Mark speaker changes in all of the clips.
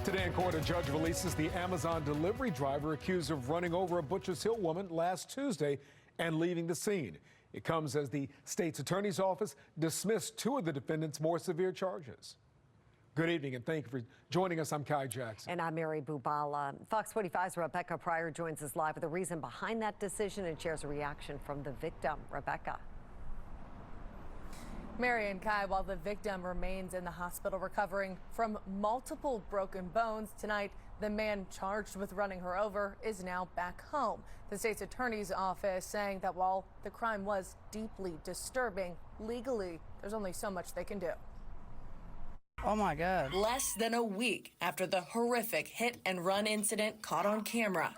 Speaker 1: Today in court, a judge releases the Amazon delivery driver accused of running over a Butchers Hill woman last Tuesday and leaving the scene. It comes as the state's attorney's office dismissed two of the defendants' more severe charges. Good evening and thank you for joining us. I'm Kai Jackson.
Speaker 2: And I'm Mary Bubala. Fox 45's Rebecca Pryor joins us live with the reason behind that decision and shares a reaction from the victim. Rebecca.
Speaker 3: Mary and Kai, while the victim remains in the hospital recovering from multiple broken bones, tonight the man charged with running her over is now back home. The state's attorney's office saying that while the crime was deeply disturbing, legally there's only so much they can do.
Speaker 4: Oh my God.
Speaker 3: Less than a week after the horrific hit and run incident caught on camera,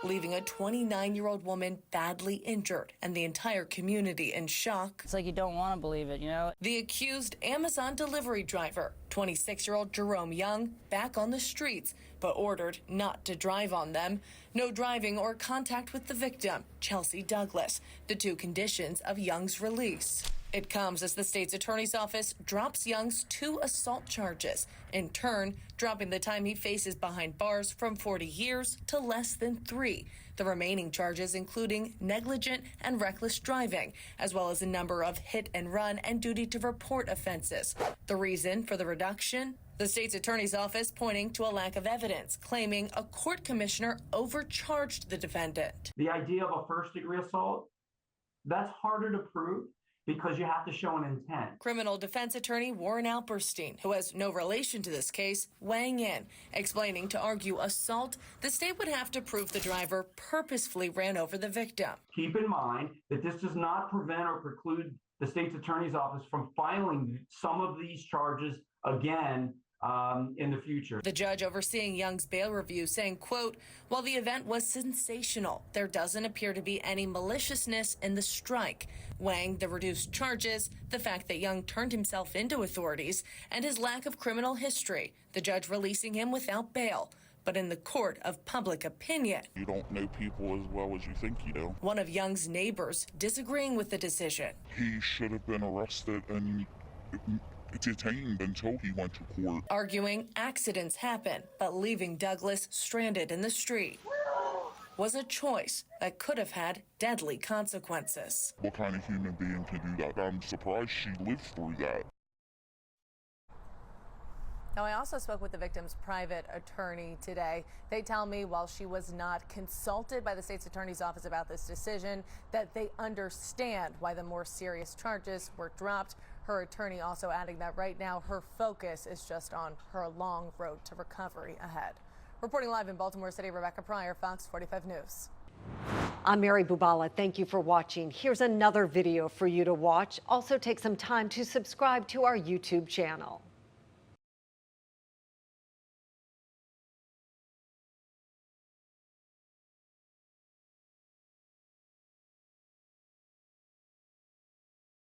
Speaker 3: leaving a 29-year-old woman badly injured and the entire community in shock.
Speaker 4: It's like you don't want to believe it, you know?
Speaker 3: The accused Amazon delivery driver, 26-year-old Jerome Young, back on the streets, but ordered not to drive on them. No driving or contact with the victim, Chelsea Douglas, the two conditions of Young's release. It comes as the state's attorney's office drops Young's 2 assault charges, in turn dropping the time he faces behind bars from 40 years to less than 3. The remaining charges including negligent and reckless driving, as well as a number of hit and run and duty to report offenses. The reason for the reduction? The state's attorney's office pointing to a lack of evidence, claiming a court commissioner overcharged the defendant.
Speaker 5: The idea of a first-degree assault, that's harder to prove, because you have to show an intent.
Speaker 3: Criminal defense attorney Warren Alperstein, who has no relation to this case, weighing in, explaining to argue assault, the state would have to prove the driver purposefully ran over the victim.
Speaker 5: Keep in mind that this does not prevent or preclude the state's attorney's office from filing some of these charges again in the future.
Speaker 3: The judge overseeing Young's bail review saying, quote, while the event was sensational, there doesn't appear to be any maliciousness in the strike. Weighing the reduced charges, the fact that Young turned himself into authorities, and his lack of criminal history, the judge releasing him without bail. But in the court of public opinion,
Speaker 6: you don't know people as well as you think you do.
Speaker 3: One of Young's neighbors disagreeing with the decision.
Speaker 6: He should have been arrested and detained until he went to court.
Speaker 3: Arguing accidents happen, but leaving Douglas stranded in the street was a choice that could have had deadly consequences.
Speaker 6: What kind of human being can do that? I'm surprised she lived through that.
Speaker 3: Now, I also spoke with the victim's private attorney today. They tell me while she was not consulted by the state's attorney's office about this decision, that they understand why the more serious charges were dropped. Her attorney also adding that right now her focus is just on her long road to recovery ahead. Reporting live in Baltimore City, Rebecca Pryor, Fox 45 News.
Speaker 2: I'm Mary Bubala. Thank you for watching. Here's another video for you to watch. Also take some time to subscribe to our YouTube channel.